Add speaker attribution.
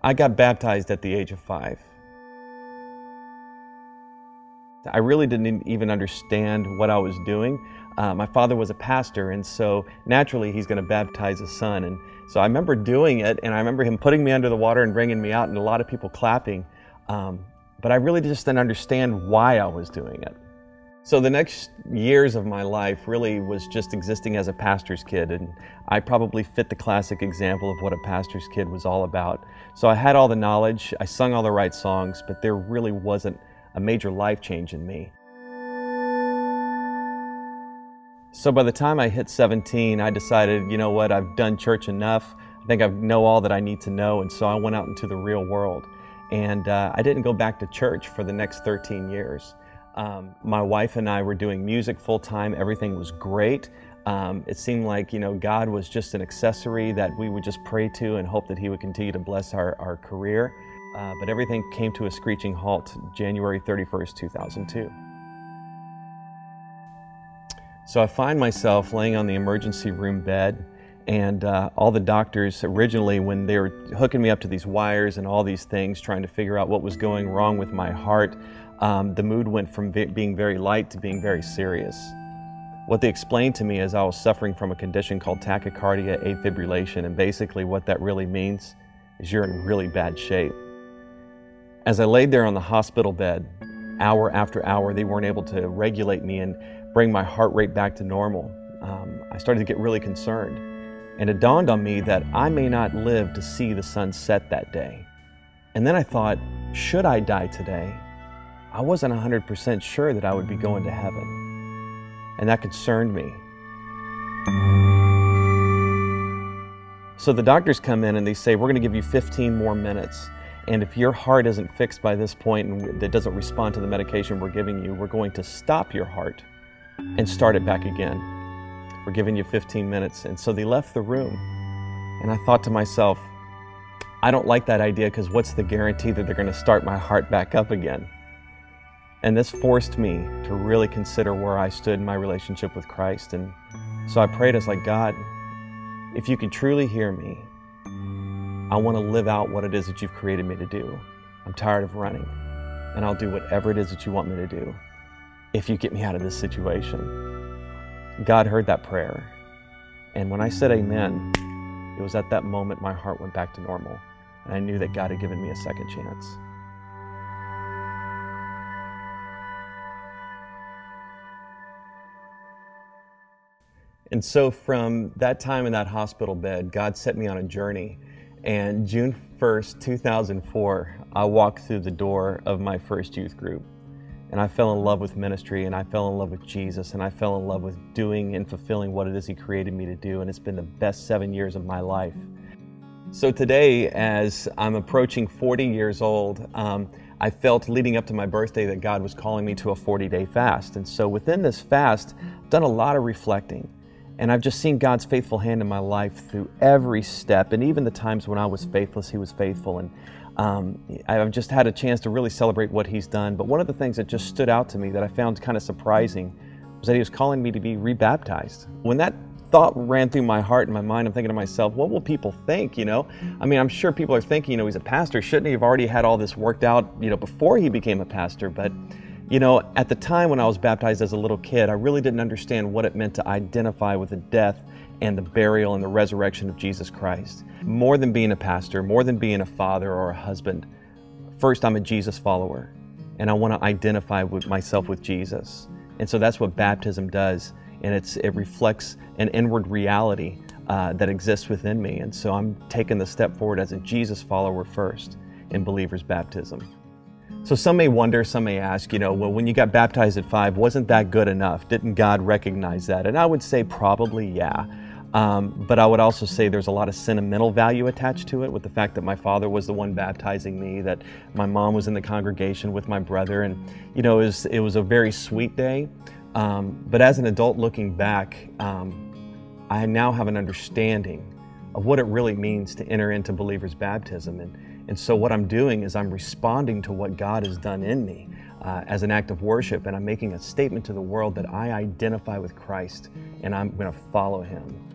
Speaker 1: I got baptized at the age of 5. I really didn't even understand what I was doing. My father was a pastor, and so naturally he's going to baptize his son. And so I remember doing it, and I remember him putting me under the water and bringing me out, and a lot of people clapping. But I really just didn't understand why I was doing it. So the next years of my life really was just existing as a pastor's kid, and I probably fit the classic example of what a pastor's kid was all about. So I had all the knowledge, I sung all the right songs, but there really wasn't a major life change in me. So by the time I hit 17, I decided, you know what, I've done church enough. I think I know all that I need to know, and so I went out into the real world. And I didn't go back to church for the next 13 years. My wife and I were doing music full-time. Everything was great. It seemed like, God was just an accessory that we would just pray to and hope that He would continue to bless our career. But everything came to a screeching halt January 31st, 2002. So I find myself laying on the emergency room bed, and all the doctors originally, when they were hooking me up to these wires and all these things, trying to figure out what was going wrong with my heart, the mood went from being very light to being very serious. What they explained to me is I was suffering from a condition called tachycardia afibrillation, and basically what that really means is you're in really bad shape. As I laid there on the hospital bed, hour after hour, they weren't able to regulate me and bring my heart rate back to normal. I started to get really concerned, and it dawned on me that I may not live to see the sun set that day. And then I thought, should I die today? I wasn't 100% sure that I would be going to heaven, and that concerned me. So the doctors come in and they say, we're going to give you 15 more minutes, and if your heart isn't fixed by this point and it doesn't respond to the medication we're giving you, we're going to stop your heart and start it back again. We're giving you 15 minutes. And so they left the room, and I thought to myself, I don't like that idea, because what's the guarantee that they're going to start my heart back up again? And this forced me to really consider where I stood in my relationship with Christ. And so I prayed, I was like, God, if you can truly hear me, I want to live out what it is that you've created me to do. I'm tired of running, and I'll do whatever it is that you want me to do if you get me out of this situation. God heard that prayer, and when I said amen, it was at that moment my heart went back to normal, and I knew that God had given me a second chance. And so from that time in that hospital bed, God set me on a journey. And June 1st, 2004, I walked through the door of my first youth group. And I fell in love with ministry, and I fell in love with Jesus, and I fell in love with doing and fulfilling what it is He created me to do. And it's been the best 7 years of my life. So today, as I'm approaching 40 years old, I felt leading up to my birthday that God was calling me to a 40-day fast. And so within this fast, I've done a lot of reflecting. And I've just seen God's faithful hand in my life through every step, and even the times when I was faithless, He was faithful. And I've just had a chance to really celebrate what He's done. But one of the things that just stood out to me that I found kind of surprising was that He was calling me to be rebaptized. When that thought ran through my heart and my mind, I'm thinking to myself, what will people think, I mean, I'm sure people are thinking, he's a pastor. Shouldn't he have already had all this worked out, before he became a pastor? But at the time when I was baptized as a little kid, I really didn't understand what it meant to identify with the death and the burial and the resurrection of Jesus Christ. More than being a pastor, more than being a father or a husband, first, I'm a Jesus follower, and I want to identify with myself with Jesus. And so that's what baptism does, and it reflects an inward reality that exists within me. And so I'm taking the step forward as a Jesus follower first in believer's baptism. So some may wonder, some may ask, well, when you got baptized at 5, wasn't that good enough? Didn't God recognize that? And I would say probably, yeah. But I would also say there's a lot of sentimental value attached to it, with the fact that my father was the one baptizing me, that my mom was in the congregation with my brother, and it was a very sweet day. But as an adult looking back, I now have an understanding of what it really means to enter into believer's baptism. And so what I'm doing is I'm responding to what God has done in me as an act of worship, and I'm making a statement to the world that I identify with Christ and I'm going to follow Him.